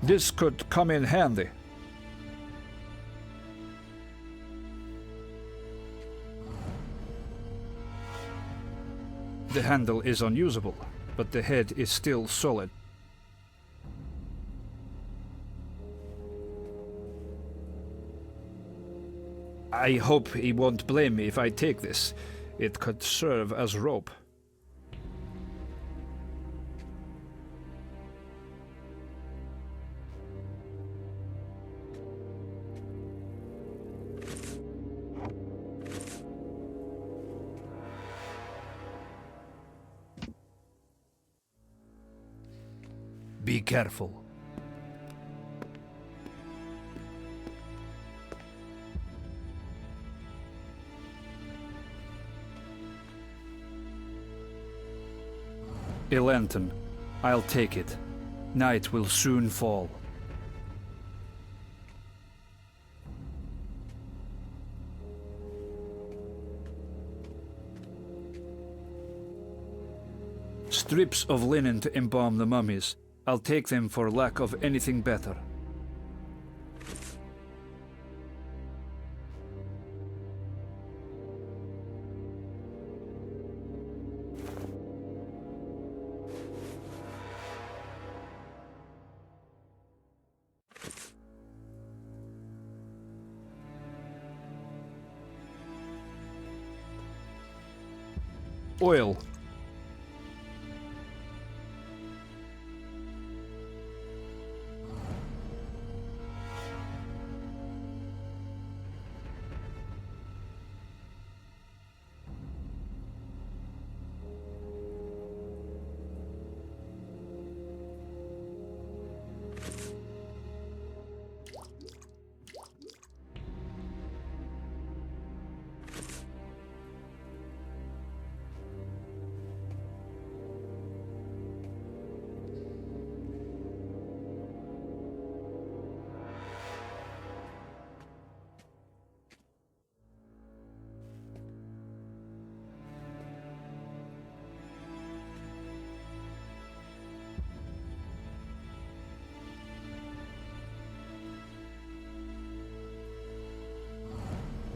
This could come in handy. The handle is unusable, but the head is still solid. I hope he won't blame me if I take this. It could serve as rope. Be careful. A lantern. I'll take it. Night will soon fall. Strips of linen to embalm the mummies. I'll take them for lack of anything better. Oil.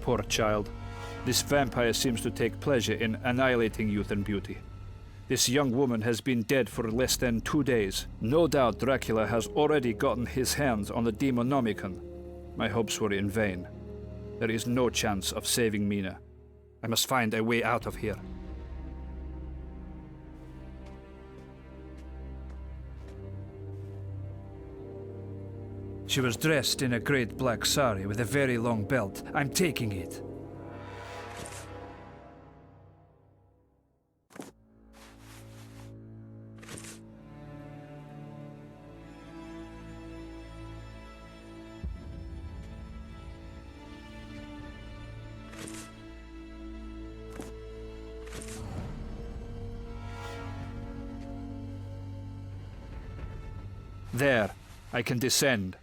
Poor child. This vampire seems to take pleasure in annihilating youth and beauty. This young woman has been dead for less than 2 days. No doubt Dracula has already gotten his hands on the Demonomicon. My hopes were in vain. There is no chance of saving Mina. I must find a way out of here. She was dressed in a great black sari with a very long belt. I'm taking it. There, I can descend.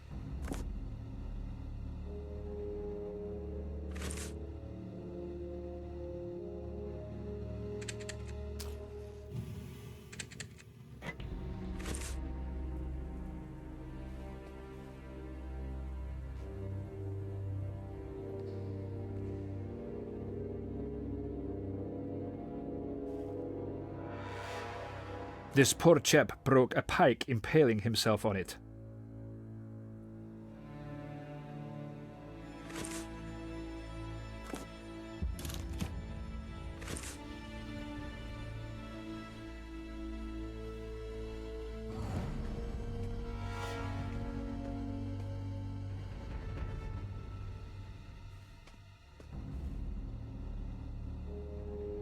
This poor chap broke a pike impaling himself on it.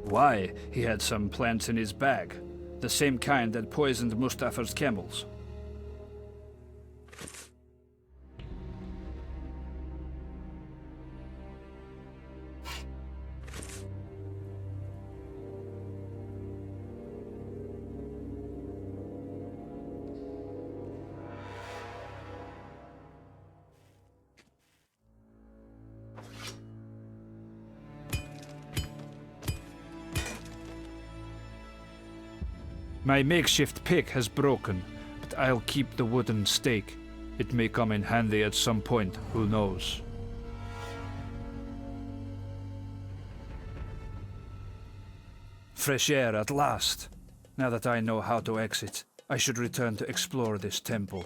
Why, he had some plants in his bag. The same kind that poisoned Mustafa's camels. My makeshift pick has broken, but I'll keep the wooden stake. It may come in handy at some point, who knows? Fresh air at last. Now that I know how to exit, I should return to explore this temple.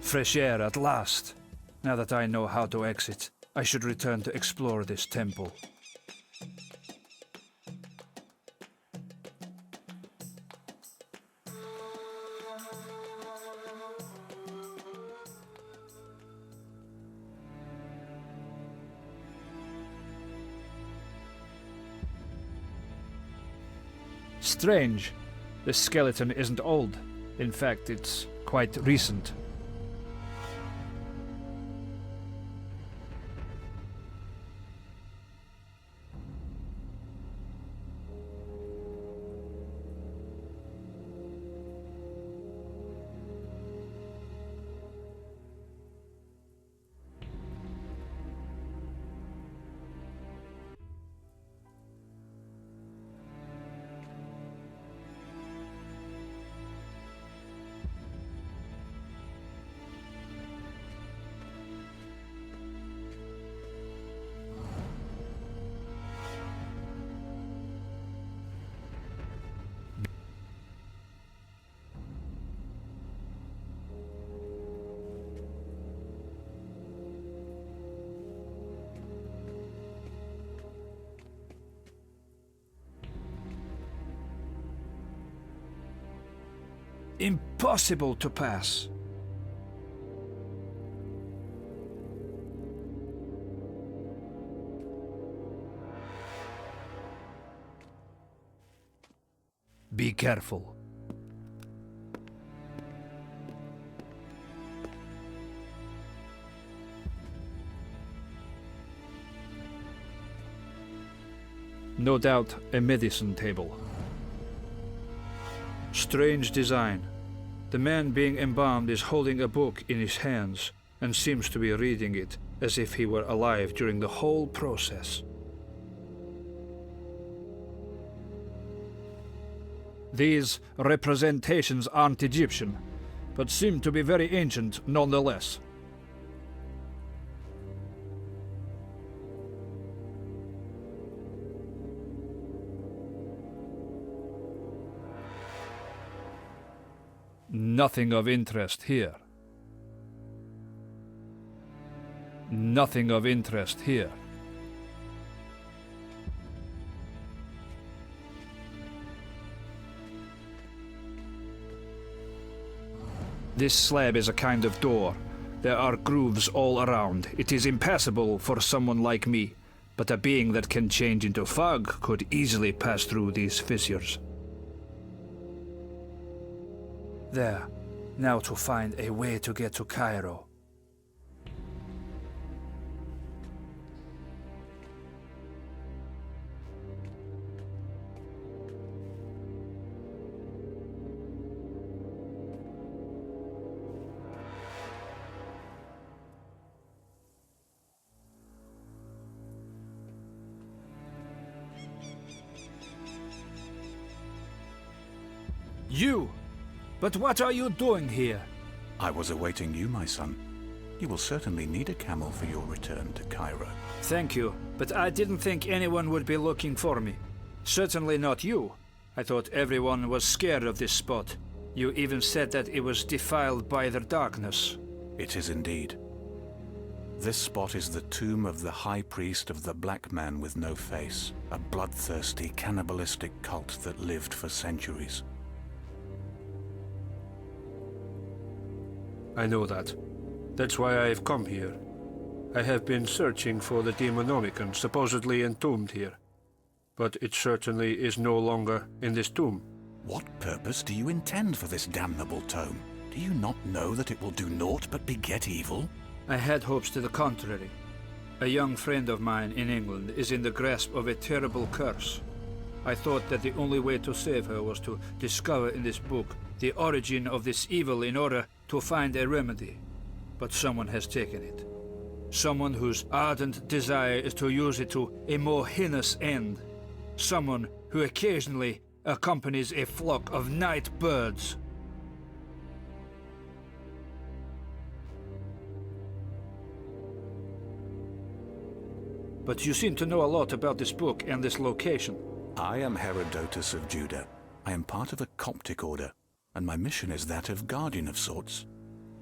Fresh air at last. Now that I know how to exit, I should return to explore this temple. Strange. This skeleton isn't old. In fact, it's quite recent. Impossible to pass. Be careful. No doubt a medicine table. Strange design. The man being embalmed is holding a book in his hands and seems to be reading it as if he were alive during the whole process. These representations aren't Egyptian, but seem to be very ancient nonetheless. Nothing of interest here. Nothing of interest here. This slab is a kind of door. There are grooves all around. It is impassable for someone like me, but a being that can change into fog could easily pass through these fissures. There. Now to find a way to get to Cairo. You! But what are you doing here? I was awaiting you, my son. You will certainly need a camel for your return to Cairo. Thank you, but I didn't think anyone would be looking for me. Certainly not you. I thought everyone was scared of this spot. You even said that it was defiled by the darkness. It is indeed. This spot is the tomb of the high priest of the Black Man with no face, a bloodthirsty, cannibalistic cult that lived for centuries. I know that. That's why I have come here. I have been searching for the Demonomicon supposedly entombed here. But it certainly is no longer in this tomb. What purpose do you intend for this damnable tome? Do you not know that it will do naught but beget evil? I had hopes to the contrary. A young friend of mine in England is in the grasp of a terrible curse. I thought that the only way to save her was to discover in this book the origin of this evil in order to find a remedy. But someone has taken it. Someone whose ardent desire is to use it to a more heinous end. Someone who occasionally accompanies a flock of night birds. But you seem to know a lot about this book and this location. I am Herodotus of Judah. I am part of a Coptic order, and my mission is that of guardian of sorts.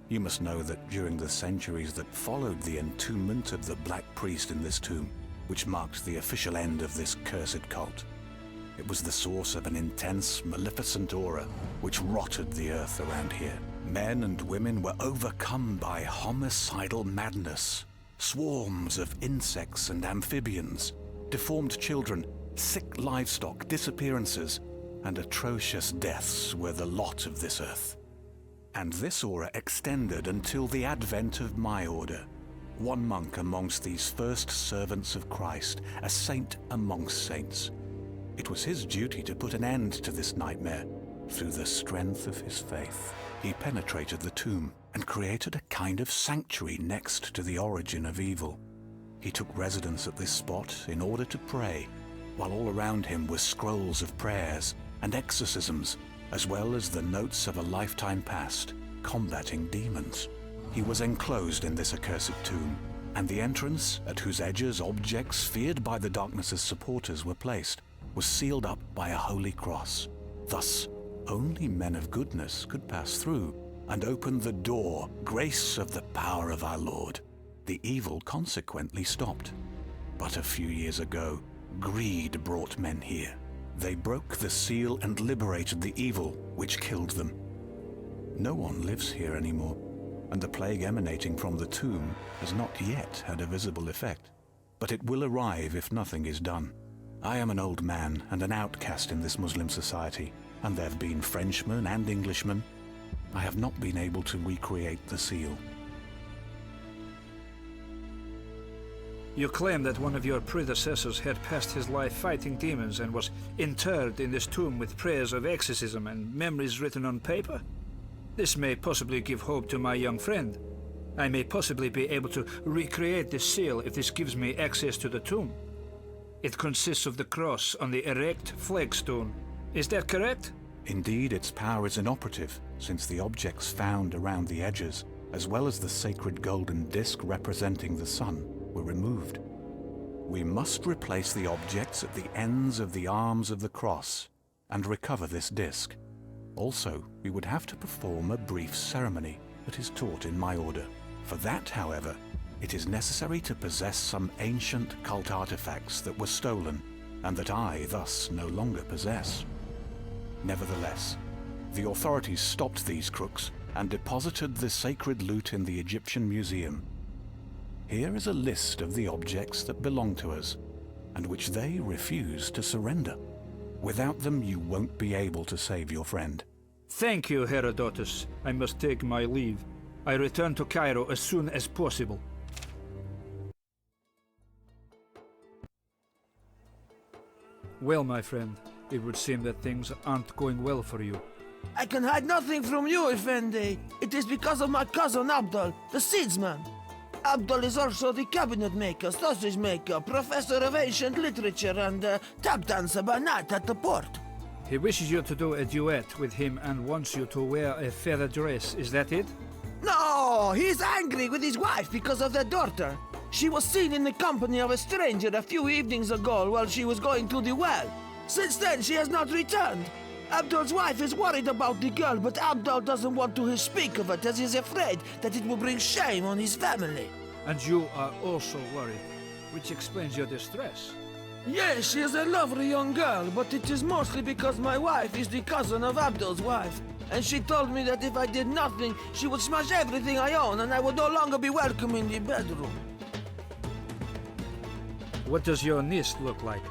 You must know that during the centuries that followed the entombment of the Black Priest in this tomb, which marked the official end of this cursed cult, it was the source of an intense, maleficent aura which rotted the earth around here. Men and women were overcome by homicidal madness. Swarms of insects and amphibians, deformed children, sick livestock, disappearances, and atrocious deaths were the lot of this earth. And this aura extended until the advent of my order, one monk amongst these first servants of Christ, a saint amongst saints. It was his duty to put an end to this nightmare through the strength of his faith. He penetrated the tomb and created a kind of sanctuary next to the origin of evil. He took residence at this spot in order to pray, while all around him were scrolls of prayers and exorcisms, as well as the notes of a lifetime past, combating demons. He was enclosed in this accursed tomb, and the entrance, at whose edges objects feared by the darkness's supporters were placed, was sealed up by a holy cross. Thus, only men of goodness could pass through and open the door, grace of the power of our Lord. The evil consequently stopped. But a few years ago, greed brought men here. They broke the seal and liberated the evil, which killed them. No one lives here anymore, and the plague emanating from the tomb has not yet had a visible effect. But it will arrive if nothing is done. I am an old man and an outcast in this Muslim society, and there have been Frenchmen and Englishmen. I have not been able to recreate the seal. You claim that one of your predecessors had passed his life fighting demons and was interred in this tomb with prayers of exorcism and memories written on paper? This may possibly give hope to my young friend. I may possibly be able to recreate this seal if this gives me access to the tomb. It consists of the cross on the erect flagstone. Is that correct? Indeed, its power is inoperative, since the objects found around the edges, as well as the sacred golden disc representing the sun, were removed. We must replace the objects at the ends of the arms of the cross and recover this disc. Also, we would have to perform a brief ceremony that is taught in my order. For that, however, it is necessary to possess some ancient cult artifacts that were stolen and that I thus no longer possess. Nevertheless, the authorities stopped these crooks and deposited the sacred loot in the Egyptian Museum. Here is a list of the objects that belong to us, and which they refuse to surrender. Without them, you won't be able to save your friend. Thank you, Herodotus. I must take my leave. I return to Cairo as soon as possible. Well, my friend, it would seem that things aren't going well for you. I can hide nothing from you, Effendi. It is because of my cousin Abdul, the seedsman. Abdul is also the cabinet maker, sausage maker, professor of ancient literature, and tap dancer by night at the port. He wishes you to do a duet with him and wants you to wear a feather dress, is that it? No, he's angry with his wife because of their daughter. She was seen in the company of a stranger a few evenings ago while she was going to the well. Since then, she has not returned. Abdul's wife is worried about the girl, but Abdul doesn't want to speak of it as he's afraid that it will bring shame on his family. And you are also worried, which explains your distress. Yes, she is a lovely young girl, but it is mostly because my wife is the cousin of Abdul's wife. And she told me that if I did nothing, she would smash everything I own and I would no longer be welcome in the bedroom. What does your niece look like?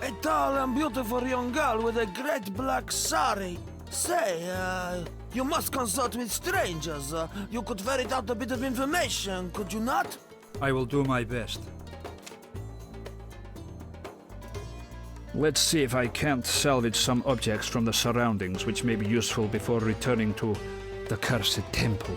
A tall and beautiful young girl with a great black sari. Say, you must consult with strangers. You could ferret out a bit of information, could you not? I will do my best. Let's see if I can't salvage some objects from the surroundings which may be useful before returning to the cursed temple.